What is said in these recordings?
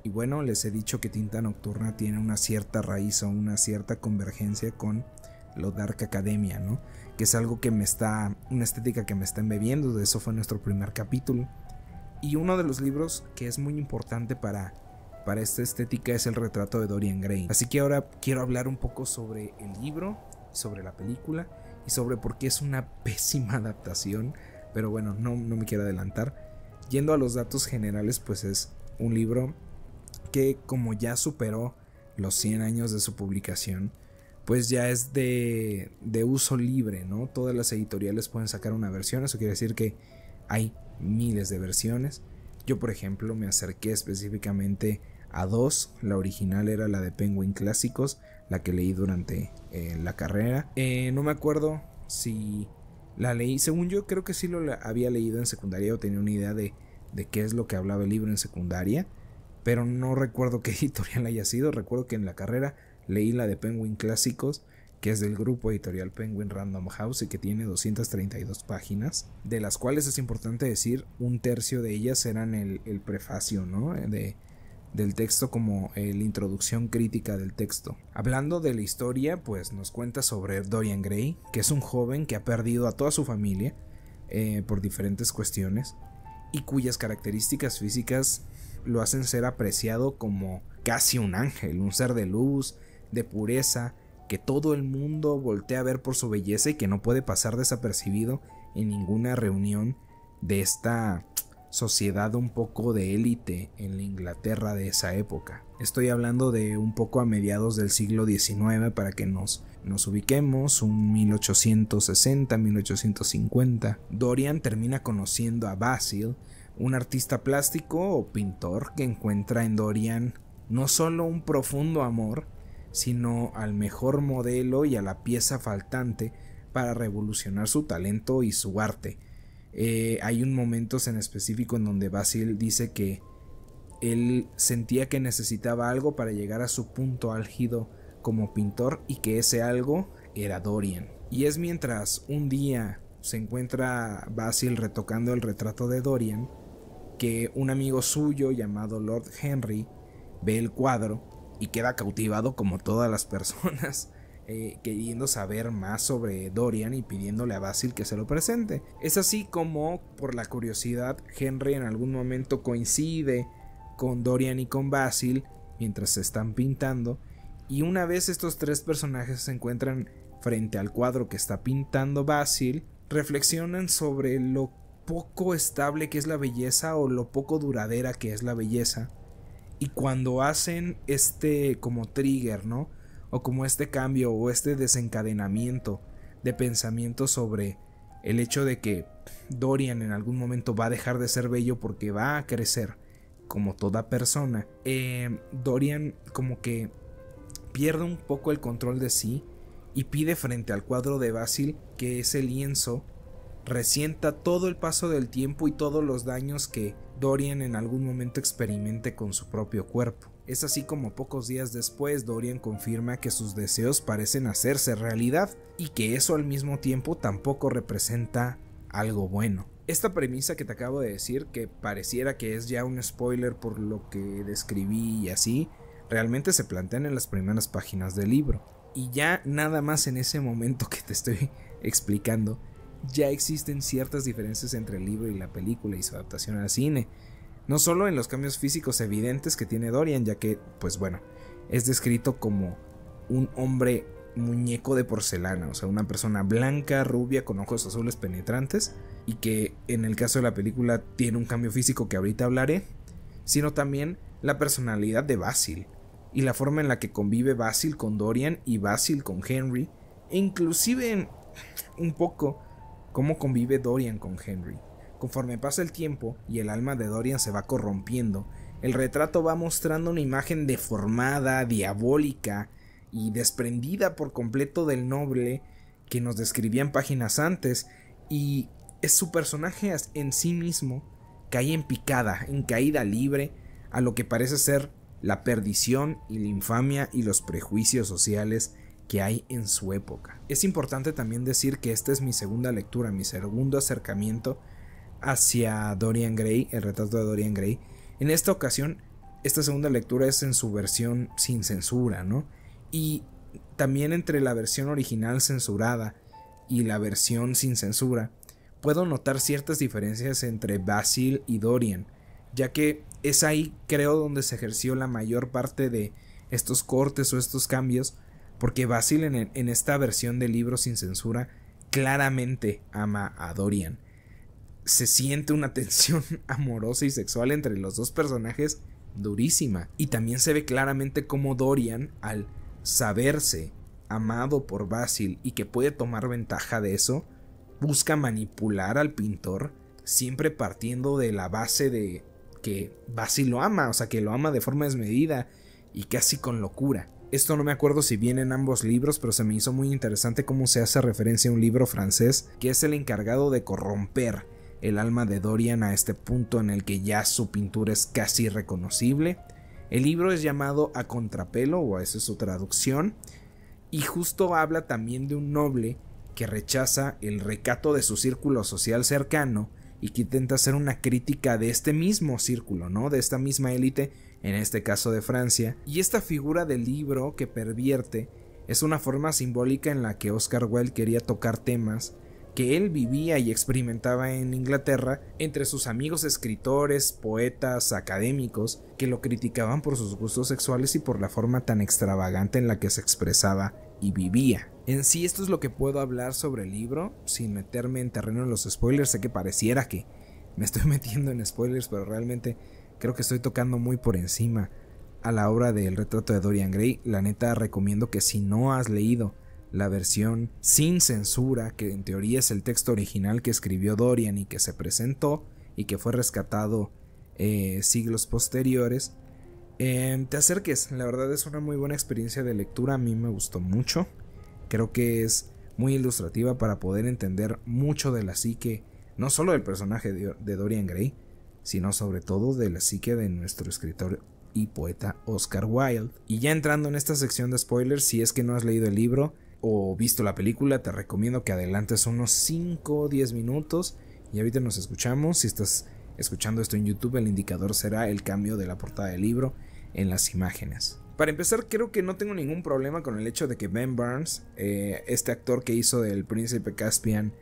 Y bueno, les he dicho que Tinta Nocturna tiene una cierta raíz o una cierta convergencia con lo Dark Academia, ¿no? Que es algo que una estética que me está embebiendo. De eso fue nuestro primer capítulo. Y uno de los libros que es muy importante para esta estética es El retrato de Dorian Gray. Así que ahora quiero hablar un poco sobre el libro, sobre la película y sobre por qué es una pésima adaptación. Pero bueno, no me quiero adelantar. Yendo a los datos generales, pues es un libro que, como ya superó los 100 años de su publicación, pues ya es de uso libre, ¿no? Todas las editoriales pueden sacar una versión. Eso quiere decir que hay miles de versiones. Yo, por ejemplo, me acerqué específicamente a dos. La original era la de Penguin Clásicos, la que leí durante la carrera. No me acuerdo si la leí. Según yo, creo que sí lo había leído en secundaria o tenía una idea de qué es lo que hablaba el libro en secundaria, pero no recuerdo qué editorial haya sido. Recuerdo que en la carrera leí la de Penguin Clásicos, que es del grupo editorial Penguin Random House y que tiene 232 páginas, de las cuales es importante decir, un tercio de ellas eran el prefacio, ¿no? Del texto, como la introducción crítica del texto. Hablando de la historia, pues nos cuenta sobre Dorian Gray, que es un joven que ha perdido a toda su familia por diferentes cuestiones y cuyas características físicas lo hacen ser apreciado como casi un ángel, un ser de luz, de pureza, que todo el mundo voltea a ver por su belleza y que no puede pasar desapercibido en ninguna reunión de esta sociedad un poco de élite en la Inglaterra de esa época. Estoy hablando de un poco a mediados del siglo XIX para que nos ubiquemos, un 1860, 1850. Dorian termina conociendo a Basil, un artista plástico o pintor que encuentra en Dorian no solo un profundo amor, sino al mejor modelo y a la pieza faltante para revolucionar su talento y su arte. Hay un momentos en específico en donde Basil dice que él sentía que necesitaba algo para llegar a su punto álgido como pintor y que ese algo era Dorian. Y es mientras un día se encuentra Basil retocando el retrato de Dorian que un amigo suyo llamado Lord Henry ve el cuadro y queda cautivado, como todas las personas, queriendo saber más sobre Dorian y pidiéndole a Basil que se lo presente. Es así como, por la curiosidad, Henry en algún momento coincide con Dorian y con Basil mientras se están pintando, y una vez estos tres personajes se encuentran frente al cuadro que está pintando Basil, reflexionan sobre lo poco estable que es la belleza o lo poco duradera que es la belleza. Y cuando hacen este como trigger, ¿no? O como este cambio o este desencadenamiento de pensamiento sobre el hecho de que Dorian en algún momento va a dejar de ser bello porque va a crecer como toda persona, Dorian como que pierde un poco el control de sí y pide frente al cuadro de Basil que ese lienzo resienta todo el paso del tiempo y todos los daños que Dorian en algún momento experimente con su propio cuerpo. Es así como pocos días después Dorian confirma que sus deseos parecen hacerse realidad y que eso al mismo tiempo tampoco representa algo bueno. Esta premisa que te acabo de decir, que pareciera que es ya un spoiler por lo que describí y así, realmente se plantean en las primeras páginas del libro. Y ya nada más en ese momento que te estoy explicando, ya existen ciertas diferencias entre el libro y la película y su adaptación al cine. No solo en los cambios físicos evidentes que tiene Dorian, ya que, pues bueno, es descrito como un hombre muñeco de porcelana, o sea, una persona blanca, rubia, con ojos azules penetrantes, y que en el caso de la película tiene un cambio físico que ahorita hablaré, sino también la personalidad de Basil, y la forma en la que convive Basil con Dorian y Basil con Henry, e inclusive un poco cómo convive Dorian con Henry. Conforme pasa el tiempo y el alma de Dorian se va corrompiendo, el retrato va mostrando una imagen deformada, diabólica y desprendida por completo del noble que nos describían páginas antes, y es su personaje en sí mismo cae en picada, en caída libre a lo que parece ser la perdición y la infamia y los prejuicios sociales que hay en su época. Es importante también decir que esta es mi segunda lectura, mi segundo acercamiento hacia Dorian Gray, el retrato de Dorian Gray. En esta ocasión esta segunda lectura es en su versión sin censura, ¿no? Y también entre la versión original censurada y la versión sin censura, puedo notar ciertas diferencias entre Basil y Dorian, ya que es ahí, creo, donde se ejerció la mayor parte de estos cortes o estos cambios, porque Basil en esta versión del libro sin censura claramente ama a Dorian. Se siente una tensión amorosa y sexual entre los dos personajes durísima, y también se ve claramente cómo Dorian, al saberse amado por Basil y que puede tomar ventaja de eso, busca manipular al pintor, siempre partiendo de la base de que Basil lo ama, o sea, que lo ama de forma desmedida y casi con locura. Esto no me acuerdo si viene en ambos libros, pero se me hizo muy interesante cómo se hace referencia a un libro francés que es el encargado de corromper el alma de Dorian a este punto en el que ya su pintura es casi irreconocible. El libro es llamado A Contrapelo, o esa es su traducción, y justo habla también de un noble que rechaza el recato de su círculo social cercano y que intenta hacer una crítica de este mismo círculo, ¿no? De esta misma élite, en este caso de Francia. Y esta figura del libro que pervierte es una forma simbólica en la que Oscar Wilde quería tocar temas que él vivía y experimentaba en Inglaterra entre sus amigos escritores, poetas, académicos, que lo criticaban por sus gustos sexuales y por la forma tan extravagante en la que se expresaba y vivía. En sí, esto es lo que puedo hablar sobre el libro, sin meterme en terreno en los spoilers. Sé que pareciera que me estoy metiendo en spoilers, pero realmente creo que estoy tocando muy por encima a la obra del retrato de Dorian Gray. La neta, recomiendo que si no has leído la versión sin censura, que en teoría es el texto original que escribió Dorian y que se presentó y que fue rescatado siglos posteriores, te acerques. La verdad es una muy buena experiencia de lectura, a mí me gustó mucho. Creo que es muy ilustrativa para poder entender mucho de la psique, no solo del personaje de Dorian Gray, sino sobre todo de la psique de nuestro escritor y poeta Oscar Wilde. Y ya entrando en esta sección de spoilers, si es que no has leído el libro o visto la película, te recomiendo que adelantes unos 5 o 10 minutos y ahorita nos escuchamos. Si estás escuchando esto en YouTube, el indicador será el cambio de la portada del libro en las imágenes. Para empezar, creo que no tengo ningún problema con el hecho de que Ben Barnes, este actor que hizo del Príncipe Caspian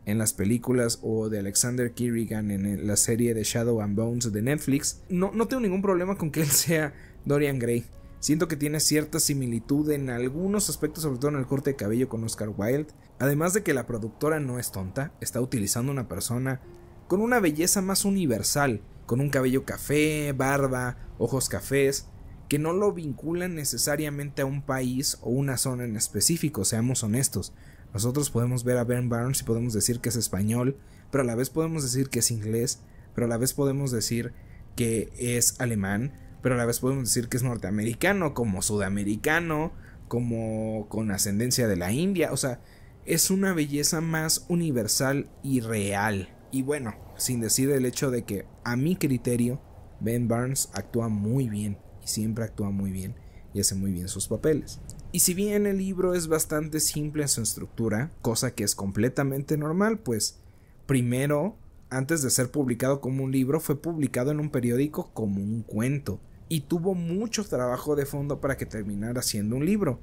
en las películas o de Alexander Kerrigan en la serie de Shadow and Bones de Netflix, no tengo ningún problema con que él sea Dorian Gray. Siento que tiene cierta similitud en algunos aspectos, sobre todo en el corte de cabello con Oscar Wilde. Además de que la productora no es tonta, está utilizando una persona con una belleza más universal, con un cabello café, barba, ojos cafés, que no lo vinculan necesariamente a un país o una zona en específico, seamos honestos. Nosotros podemos ver a Ben Barnes y podemos decir que es español, pero a la vez podemos decir que es inglés, pero a la vez podemos decir que es alemán, pero a la vez podemos decir que es norteamericano, como sudamericano, como con ascendencia de la India. O sea, es una belleza más universal y real. Y bueno, sin decir el hecho de que a mi criterio Ben Barnes actúa muy bien y siempre actúa muy bien y hace muy bien sus papeles. Y si bien el libro es bastante simple en su estructura, cosa que es completamente normal, pues primero, antes de ser publicado como un libro, fue publicado en un periódico como un cuento y tuvo mucho trabajo de fondo para que terminara siendo un libro.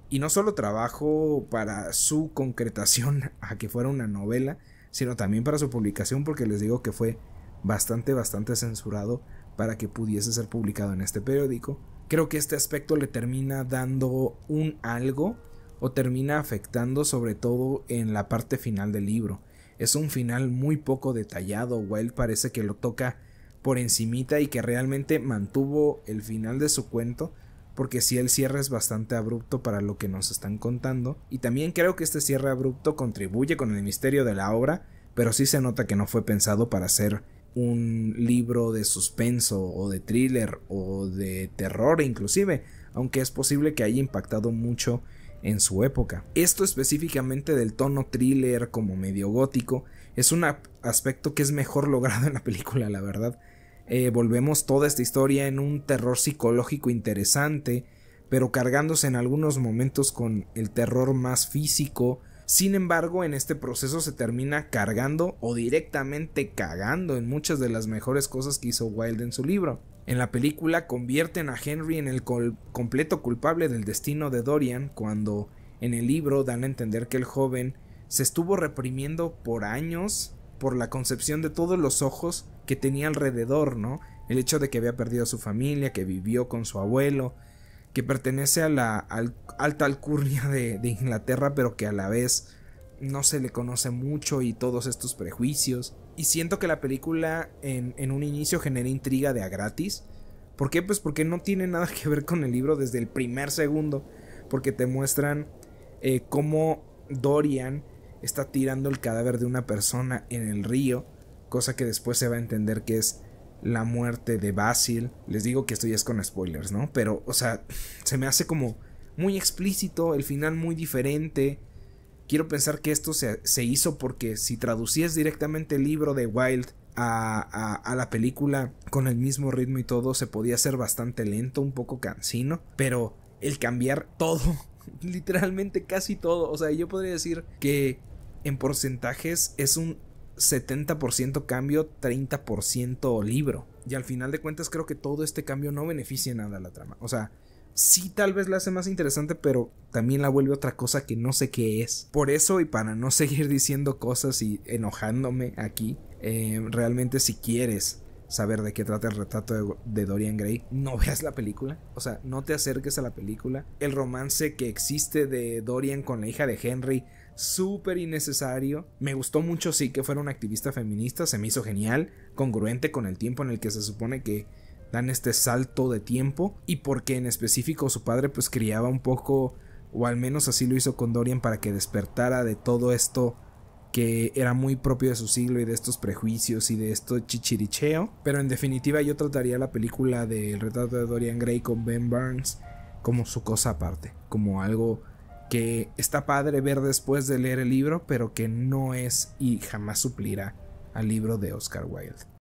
Y no solo trabajo para su concretación a que fuera una novela, sino también para su publicación, porque les digo que fue bastante censurado para que pudiese ser publicado en este periódico. Creo que este aspecto le termina dando un algo o termina afectando sobre todo en la parte final del libro. Es un final muy poco detallado. Wilde parece que lo toca por encimita y que realmente mantuvo el final de su cuento, porque sí, el cierre es bastante abrupto para lo que nos están contando, y también creo que este cierre abrupto contribuye con el misterio de la obra, pero sí se nota que no fue pensado para ser un libro de suspenso o de thriller o de terror inclusive, aunque es posible que haya impactado mucho en su época. Esto específicamente del tono thriller como medio gótico es un aspecto que es mejor logrado en la película, la verdad. Volvemos toda esta historia en un terror psicológico interesante, pero cargándose en algunos momentos con el terror más físico. Sin embargo, en este proceso se termina cargando o directamente cagando en muchas de las mejores cosas que hizo Wilde en su libro. En la película convierten a Henry en el completo culpable del destino de Dorian, cuando en el libro dan a entender que el joven se estuvo reprimiendo por años por la concepción de todos los ojos que tenía alrededor, ¿no? El hecho de que había perdido a su familia, que vivió con su abuelo, que pertenece a la alta alcurnia de Inglaterra, pero que a la vez no se le conoce mucho, y todos estos prejuicios. Y siento que la película en un inicio genera intriga de a gratis. ¿Por qué? Pues porque no tiene nada que ver con el libro desde el primer segundo, porque te muestran cómo Dorian está tirando el cadáver de una persona en el río, cosa que después se va a entender que es la muerte de Basil. Les digo que esto ya es con spoilers, ¿no? Pero, o sea, se me hace como muy explícito, el final muy diferente. Quiero pensar que esto se hizo porque si traducías directamente el libro de Wilde a la película con el mismo ritmo y todo, se podía hacer bastante lento, un poco cansino. Pero el cambiar todo, literalmente casi todo, o sea, yo podría decir que en porcentajes es un 70% cambio, 30% libro. Y al final de cuentas creo que todo este cambio no beneficia nada a la trama. O sea, sí, tal vez la hace más interesante, pero también la vuelve otra cosa que no sé qué es. Por eso, y para no seguir diciendo cosas y enojándome aquí, realmente si quieres saber de qué trata el retrato de Dorian Gray, no veas la película. O sea, no te acerques a la película. El romance que existe de Dorian con la hija de Henry, súper innecesario. Me gustó mucho, sí, que fuera una activista feminista. Se me hizo genial, congruente con el tiempo en el que se supone que dan este salto de tiempo, y porque en específico su padre pues criaba un poco, o al menos así lo hizo con Dorian, para que despertara de todo esto que era muy propio de su siglo, y de estos prejuicios y de esto chichiricheo. Pero en definitiva yo trataría la película del retrato de Dorian Gray con Ben Barnes como su cosa aparte, como algo que está padre ver después de leer el libro, pero que no es y jamás suplirá al libro de Oscar Wilde.